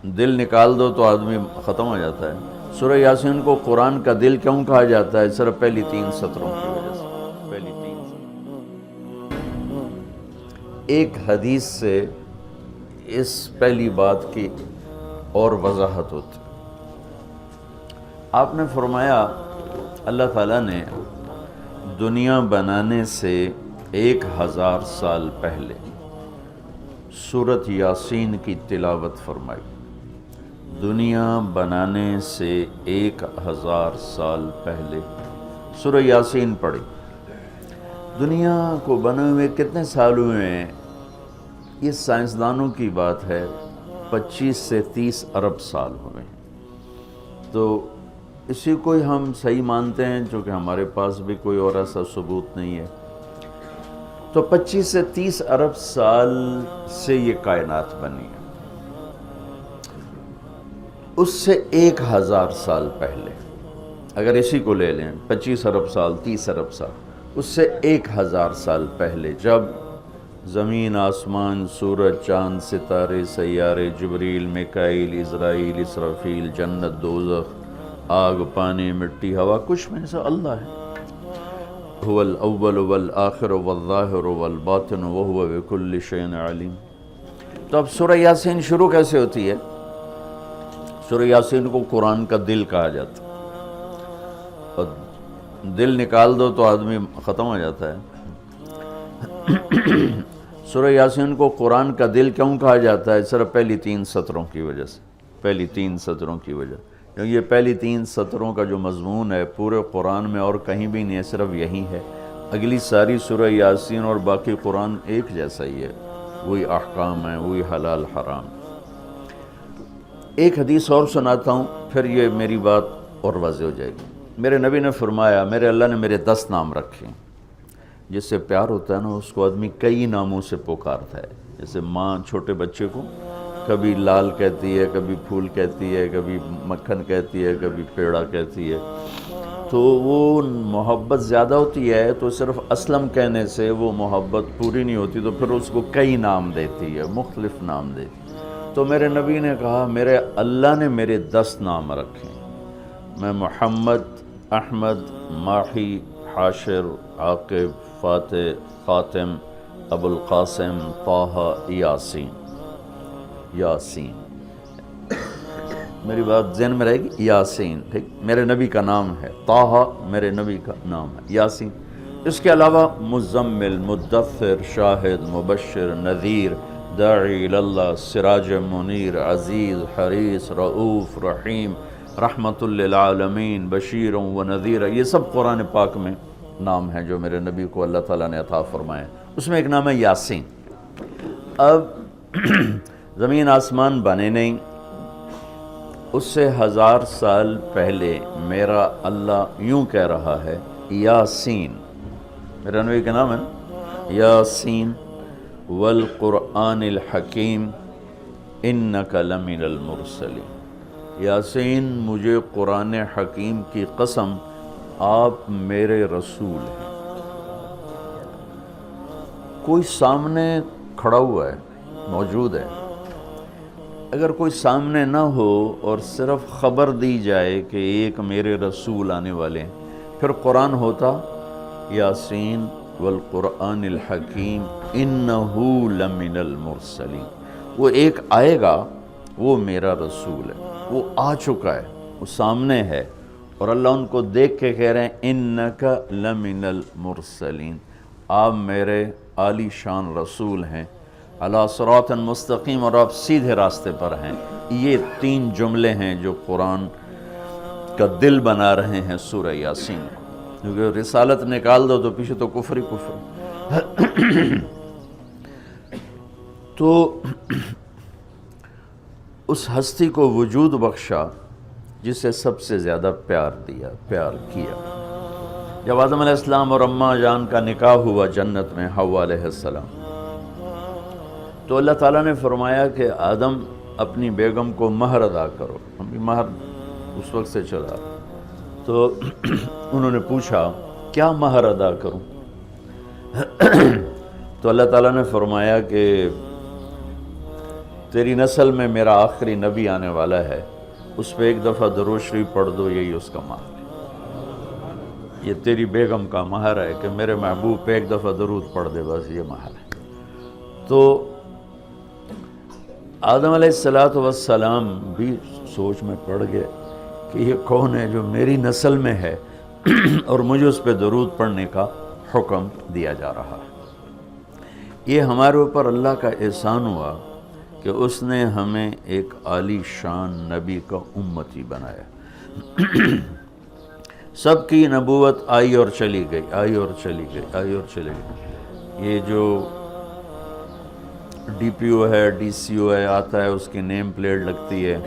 دل نکال دو تو آدمی ختم ہو جاتا ہے۔ سورہ یاسین کو قرآن کا دل کیوں کہا جاتا ہے؟ صرف پہلی 3 سطروں کی وجہ سے۔ پہلی 3 ایک حدیث سے اس پہلی بات کی اور وضاحت ہوتی۔ آپ نے فرمایا اللہ تعالیٰ نے دنیا بنانے سے 1000 سال پہلے سورۃ یاسین کی تلاوت فرمائی۔ دنیا بنانے سے 1000 سال پہلے سورہ یاسین پڑھی۔ دنیا کو بنے ہوئے کتنے سال ہوئے ہیں؟ یہ سائنسدانوں کی بات ہے، 25 سے 30 ارب سال ہوئے ہیں۔ تو اسی کو ہی ہم صحیح مانتے ہیں، چونکہ ہمارے پاس بھی کوئی اور ایسا ثبوت نہیں ہے۔ تو 25 سے 30 ارب سال سے یہ کائنات بنی ہے۔ اس سے 1000 سال پہلے، اگر اسی کو لے لیں 25 ارب سال 30 ارب سال، اس سے 1000 سال پہلے جب زمین، آسمان، سورج، چاند، ستارے، سیارے، جبریل، میکائیل، عزرائیل، اسرافیل، جنت، دوزخ، آگ، پانی، مٹی، ہوا، کچھ میں سے اللہ ہے۔ هو الاول والآخر والظاہر والباطن وهو بكل شيء علیم۔ تو اب سورہ یاسین شروع کیسے ہوتی ہے؟ سورہ یاسین کو قرآن کا دل کہا جاتا ہے، اور دل نکال دو تو آدمی ختم ہو جاتا ہے۔ سورہ یاسین کو قرآن کا دل کیوں کہا جاتا ہے؟ صرف پہلی 3 سطروں کی وجہ سے۔ پہلی 3 سطروں کی وجہ، کیونکہ یہ پہلی 3 سطروں کا جو مضمون ہے پورے قرآن میں اور کہیں بھی نہیں ہے، صرف یہی ہے۔ اگلی ساری سورہ یاسین اور باقی قرآن ایک جیسا ہی ہے، وہی احکام ہیں، وہی حلال حرام۔ ایک حدیث اور سناتا ہوں، پھر یہ میری بات اور واضح ہو جائے گی۔ میرے نبی نے فرمایا، میرے اللہ نے میرے 10 نام رکھے ہیں۔ جس سے پیار ہوتا ہے نا، اس کو آدمی کئی ناموں سے پکارتا ہے۔ جیسے ماں چھوٹے بچے کو کبھی لال کہتی ہے، کبھی پھول کہتی ہے، کبھی مکھن کہتی ہے، کبھی پیڑا کہتی ہے۔ تو وہ محبت زیادہ ہوتی ہے تو صرف اسلم کہنے سے وہ محبت پوری نہیں ہوتی، تو پھر اس کو کئی نام دیتی ہے، مختلف نام دیتی ہے۔ تو میرے نبی نے کہا، میرے اللہ نے میرے 10 نام رکھے ہیں۔ میں محمد، احمد، ماحی، حاشر، عاقب، فاتح، خاتم، ابو القاسم، طٰہٰ، یاسین۔ یاسین، میری بات ذہن میں رہے گی، یاسین، ٹھیک، میرے نبی کا نام ہے۔ طٰہٰ میرے نبی کا نام ہے۔ یاسین، اس کے علاوہ مزمل، مدثر، شاہد، مبشر، نذیر، داعی اللہ، سراج منیر، عزیز، حریص، رؤوف، رحیم، رحمت للعالمین، بشیر و نذیر، یہ سب قرآن پاک میں نام ہیں جو میرے نبی کو اللہ تعالیٰ نے عطا فرمائے۔ اس میں ایک نام ہے یاسین۔ اب زمین آسمان بنے نہیں، اس سے 1000 سال پہلے میرا اللہ یوں کہہ رہا ہے، یاسین، میرا نبی کا نام ہے یاسین، والقرآن الحکیم انک لمن المرسلین۔ یاسین، مجھے قرآن حکیم کی قسم، آپ میرے رسول ہیں۔ کوئی سامنے کھڑا ہوا ہے، موجود ہے۔ اگر کوئی سامنے نہ ہو اور صرف خبر دی جائے کہ ایک میرے رسول آنے والے ہیں، پھر قرآن ہوتا یاسین والقرآن الحکیم انہو لمن المرسلین۔ وہ ایک آئے گا، وہ میرا رسول ہے، وہ آ چکا ہے، وہ سامنے ہے، اور اللہ ان کو دیکھ کے کہہ رہے ہیں انک لمن المرسلین، آپ میرے عالی شان رسول ہیں، علی صراط مستقیم، اور آپ سیدھے راستے پر ہیں۔ یہ 3 جملے ہیں جو قرآن کا دل بنا رہے ہیں سورہ یاسین کو، کیونکہ رسالت نکال دو تو پیچھے تو کفر ہی کفر۔ تو اس ہستی کو وجود بخشا جسے سب سے زیادہ پیار دیا، پیار کیا۔ جب آدم علیہ السلام اور اماں جان کا نکاح ہوا جنت میں حوا علیہ السلام، تو اللہ تعالیٰ نے فرمایا کہ آدم اپنی بیگم کو مہر ادا کرو۔ ہم بھی مہر اس وقت سے چلا، تو انہوں نے پوچھا کیا مہر ادا کروں؟ تو اللہ تعالیٰ نے فرمایا کہ تیری نسل میں میرا آخری نبی آنے والا ہے، اس پہ ایک دفعہ درود شریف پڑھ دو، یہی اس کا مہر ہے۔ یہ تیری بیگم کا مہر ہے کہ میرے محبوب پہ ایک دفعہ درود پڑھ دے، بس یہ مہر ہے۔ تو آدم علیہ السلام بھی سوچ میں پڑ گئے کہ یہ کون ہے جو میری نسل میں ہے اور مجھے اس پہ درود پڑھنے کا حکم دیا جا رہا ہے۔ یہ ہمارے اوپر اللہ کا احسان ہوا کہ اس نے ہمیں ایک عالی شان نبی کا امتی بنایا۔ سب کی نبوت آئی اور چلی گئی، آئی اور چلی گئی، آئی اور چلی گئی۔ یہ جو ڈی پی او ہے، ڈی سی او ہے، آتا ہے، اس کی نیم پلیٹ لگتی ہے،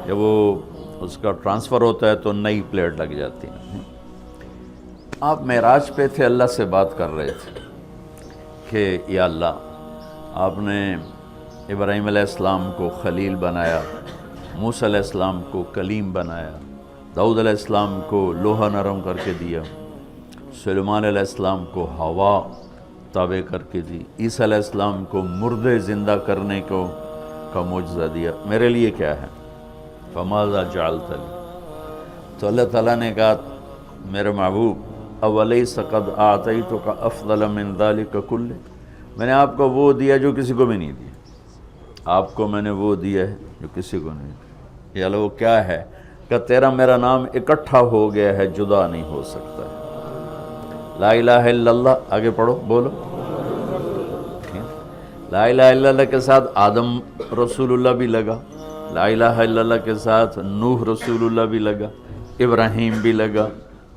جب وہ اس کا ٹرانسفر ہوتا ہے تو نئی پلیٹ لگ جاتی ہے۔ آپ معراج پہ تھے، اللہ سے بات کر رہے تھے کہ یا اللہ، آپ نے ابراہیم علیہ السلام کو خلیل بنایا، موسیٰ علیہ السلام کو کلیم بنایا، داؤد علیہ السلام کو لوہا نرم کر کے دیا، سلیمان علیہ السلام کو ہوا تابع کر کے دی، عیسیٰ علیہ السلام کو مردے زندہ کرنے کا معجزہ دیا، میرے لیے کیا ہے؟ فماذا جعلت لی؟ تو اللہ تعالیٰ نے کہا میرے محبوب اولیس قد اعطیتک افضل من ذلک کلہ، میں نے آپ کو وہ دیا جو کسی کو بھی نہیں دیا، آپ کو میں نے وہ دیا ہے جو کسی کو نہیں دیا۔ یا اللہ وہ کیا ہے؟ کہ تیرا میرا نام اکٹھا ہو گیا ہے، جدا نہیں ہو سکتا ہے۔ لا الہ الا اللہ، آگے پڑھو، بولو۔ لا الہ الا اللہ کے ساتھ آدم رسول اللہ بھی لگا، لا الہ الا اللہ کے ساتھ نوح رسول اللہ بھی لگا، ابراہیم بھی لگا،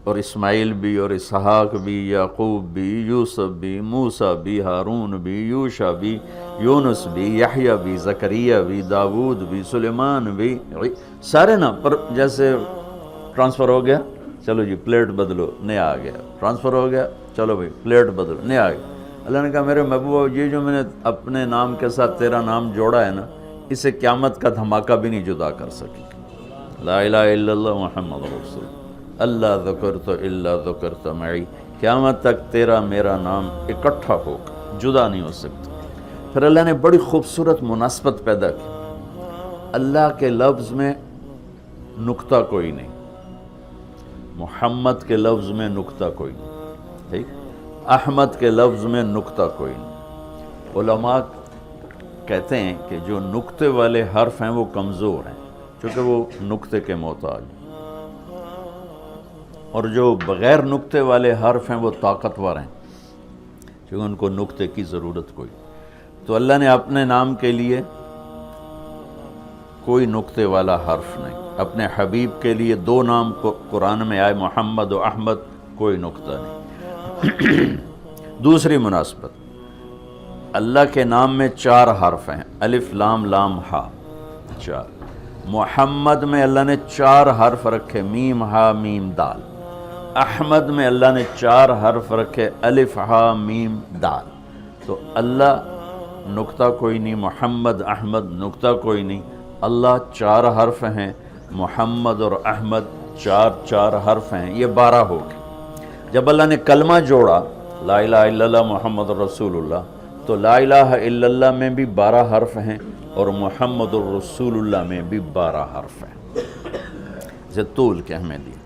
اور اسماعیل بھی، اور اسحاق بھی، یعقوب بھی، یوسف بھی، موسیٰ بھی، ہارون بھی، یوشع بھی، یونس بھی، یحییٰ بھی، زکریا بھی، داود بھی، سلیمان بھی، سارے نا۔ پر جیسے ٹرانسفر ہو گیا، چلو جی پلیٹ بدلو، نیا آ گیا، ٹرانسفر ہو گیا، چلو بھائی پلیٹ بدلو، نیا آ گیا۔ اللہ نے کہا میرے محبوب، یہ جو میں نے اپنے نام کے ساتھ تیرا نام جوڑا ہے نا، اسے قیامت کا دھماکہ بھی نہیں جدا کر سکی۔ لا الہ الا اللہ محمد رسول اللہ، ذکرت الا ذکرت معی، قیامت تک تیرا میرا نام اکٹھا ہوگا، جدا نہیں ہو سکتا۔ پھر اللہ نے بڑی خوبصورت مناسبت پیدا کی، اللہ کے لفظ میں نقطہ کوئی نہیں، محمد کے لفظ میں نقطہ کوئی نہیں، ٹھیک، احمد کے لفظ میں نقطہ کوئی نہیں۔ علماء کہتے ہیں کہ جو نقطے والے حرف ہیں وہ کمزور ہیں، چونکہ وہ نقطے کے محتاج، اور جو بغیر نقطے والے حرف ہیں وہ طاقتور ہیں، کیونکہ ان کو نقطے کی ضرورت کوئی۔ تو اللہ نے اپنے نام کے لیے کوئی نقطے والا حرف نہیں، اپنے حبیب کے لیے دو نام قرآن میں آئے، محمد و احمد، کوئی نقطہ نہیں۔ دوسری مناسبت، اللہ کے نام میں 4 حرف ہیں، الف لام لام ہا، 4۔ محمد میں اللہ نے 4 حرف رکھے، میم ہا میم دال۔ احمد میں اللہ نے 4 حرف رکھے، الف ہا میم دال۔ تو اللہ نقطہ کوئی نہیں، محمد احمد نقطہ کوئی نہیں، اللہ 4 حرف ہیں، محمد اور احمد 4 حرف ہیں، یہ 12 ہو گئے۔ جب اللہ نے کلمہ جوڑا لا الہ الا اللہ محمد رسول اللہ، تو لا الہ الا اللہ میں بھی 12 حرف ہیں اور محمد الرسول اللہ میں بھی 12 حرف ہیں، اسے طول کے ہمیں دیا۔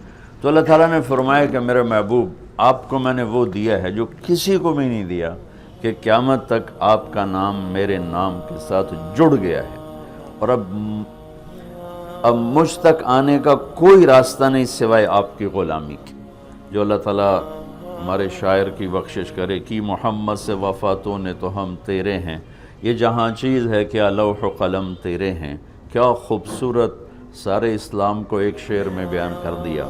تو اللہ تعالیٰ نے فرمایا کہ میرے محبوب، آپ کو میں نے وہ دیا ہے جو کسی کو بھی نہیں دیا، کہ قیامت تک آپ کا نام میرے نام کے ساتھ جڑ گیا ہے، اور اب مجھ تک آنے کا کوئی راستہ نہیں سوائے آپ کی غلامی کی۔ جو اللہ تعالیٰ ہمارے شاعر کی بخشش کرے کہ محمد سے وفاتوں نے تو ہم تیرے ہیں، یہ جہاں چیز ہے کیا لوح و قلم تیرے ہیں، کیا خوبصورت سارے اسلام کو ایک شعر میں بیان کر دیا۔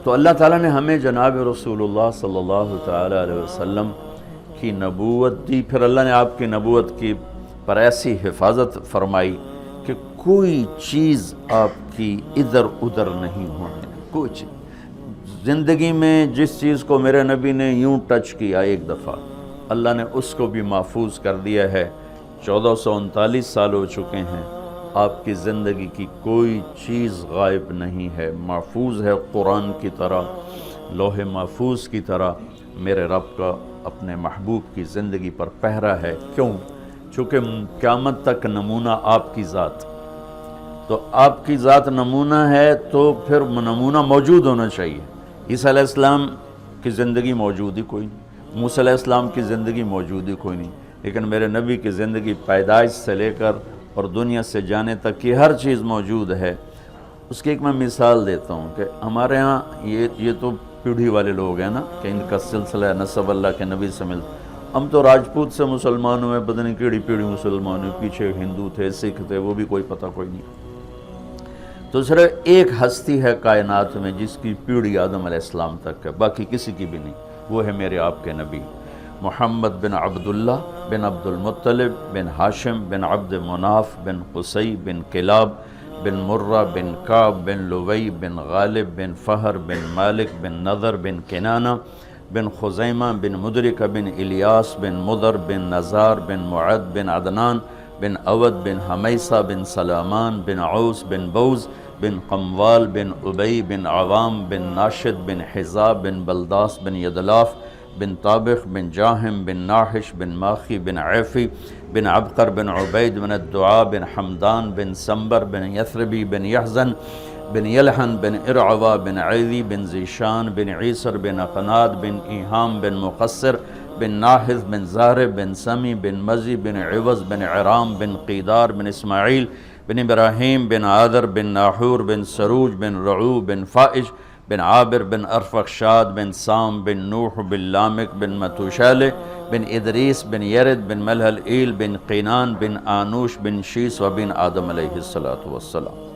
تو اللہ تعالیٰ نے ہمیں جناب رسول اللہ صلی اللہ تعالیٰ علیہ وسلم کی نبوت دی، پھر اللہ نے آپ کی نبوت کی پر ایسی حفاظت فرمائی کہ کوئی چیز آپ کی ادھر ادھر نہیں ہونے، کوئی چیز۔ زندگی میں جس چیز کو میرے نبی نے یوں ٹچ کیا ایک دفعہ، اللہ نے اس کو بھی محفوظ کر دیا ہے۔ 1439 سال ہو چکے ہیں، آپ کی زندگی کی کوئی چیز غائب نہیں ہے، محفوظ ہے، قرآن کی طرح، لوح محفوظ کی طرح۔ میرے رب کا اپنے محبوب کی زندگی پر پہرا ہے، کیوں چونکہ قیامت تک نمونہ آپ کی ذات، تو آپ کی ذات نمونہ ہے تو پھر نمونہ موجود ہونا چاہیے۔ عیسیٰ علیہ السلام کی زندگی موجود ہی کوئی نہیں، موسیٰ علیہ السلام کی زندگی موجود ہی کوئی نہیں، لیکن میرے نبی کی زندگی پیدائش سے لے کر اور دنیا سے جانے تک کی ہر چیز موجود ہے۔ اس کی ایک میں مثال دیتا ہوں کہ ہمارے ہاں یہ تو پیڑھی والے لوگ ہیں نا کہ ان کا سلسلہ نسب اللہ کے نبی سے ملتا۔ ہم تو راجپوت سے مسلمان ہوئے، پتہ نہیں کیڑی پیڑھی مسلمان ہوئے، پیچھے ہندو تھے، سکھ تھے، وہ بھی کوئی پتہ کوئی نہیں۔ تو صرف ایک ہستی ہے کائنات میں جس کی پیڑھی آدم علیہ السلام تک ہے، باقی کسی کی بھی نہیں، وہ ہے میرے آپ کے نبی محمد بن عبداللہ بن عبد المطلب بن ہاشم بن عبد مناف بن قصی بن کلاب بن مرہ بن کعب بن لوی بن غالب بن فہر بن مالک بن نضر بن کنانہ بن خزیمہ بن مدرکہ بن الیاس بن مضر بن نزار بن معد بن عدنان بن اود بن حمیسہ بن سلامان بن عوس بن بوز بن قموال بن ابی بن عوام بن ناشد بن حزاب بن بلداس بن یدلاف بن طابخ بن جاہم بن ناحش بن ماخی بن عیفی بن عبقر بن عبید بن الدعاء بن حمدان بن سمبر بن یثربی بن یحزن بن یلحن بن ارعوا بن عیدی بن زیشان بن عیسر بن اقناد بن ایہام بن مقصر بن ناحذ بن زہر بن سمی بن مزی بن عوض بن عرام بن قیدار بن اسماعیل بن ابراہیم بن عادر بن ناحور بن سروج بن رعو بن فائش بن عابر بن ارفخشاد بن سام بن نوح بن لامک بن متوشالہ بن ادریس بن یرد بن ملحل ایل بن قینان بن آنوش بن شیس و بن آدم علیہ السلام۔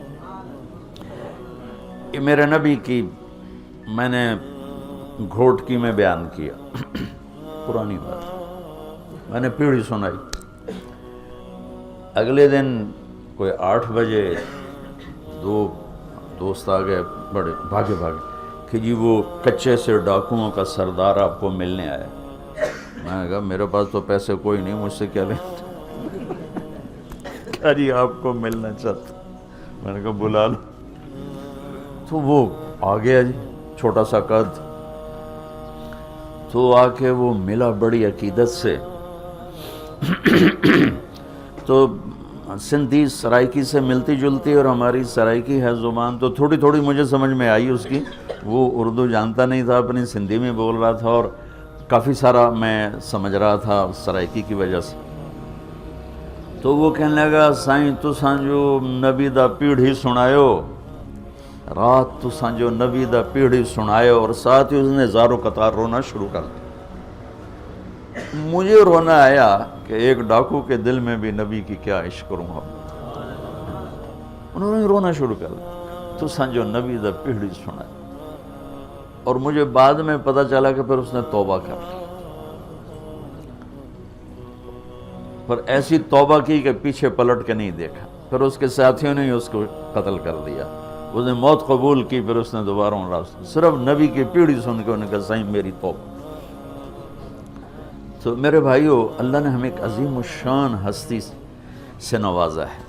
یہ میرے نبی کی میں نے گھوٹکی میں بیان کیا، پرانی بات، میں نے پیڑھی سنائی۔ اگلے دن کوئی 8 بجے 2 دوست آ گئے، بڑے بھاگے کہ جی وہ کچے سے ڈاکوؤں کا سردار آپ کو ملنے آیا۔ میں نے کہا میرے پاس تو پیسے کوئی نہیں، مجھ سے کیا لیں؟ کہا جی آپ کو ملنا چاہتا۔ میں نے کہا بلا لو۔ تو وہ آ گیا جی، چھوٹا سا قد، تو آ کے وہ ملا بڑی عقیدت سے۔ تو سندھی سرائکی سے ملتی جلتی اور ہماری سرائکی ہے زبان، تو تھوڑی تھوڑی مجھے سمجھ میں آئی اس کی۔ وہ اردو جانتا نہیں تھا، اپنی سندھی میں بول رہا تھا اور کافی سارا میں سمجھ رہا تھا سرائکی کی وجہ سے۔ تو وہ کہنے لگا سائیں تساں جو نبی دا پیڑھی سنایو، رات تساں جو نبی دا پیڑھی سنایو، اور ساتھ ہی اس نے زارو قطار رونا شروع کر دیا۔ مجھے رونا آیا کہ ایک ڈاکو کے دل میں بھی نبی کی کیا عشق کروں گا۔ انہوں نے رونا شروع کر دیا، تو سنجو نبی دا پیڑھی سنا۔ اور مجھے بعد میں پتہ چلا کہ پھر اس نے توبہ کر لی، پر ایسی توبہ کی کہ پیچھے پلٹ کے نہیں دیکھا۔ پھر اس کے ساتھیوں نے اس کو قتل کر دیا، اس نے موت قبول کی، پھر اس نے دوبارہ راستہ صرف نبی کی پیڑھی سن کے انہوں نے کہا سائیں میری توبہ۔ تو میرے بھائیو، اللہ نے ہمیں ایک عظیم الشان ہستی سے نوازا ہے۔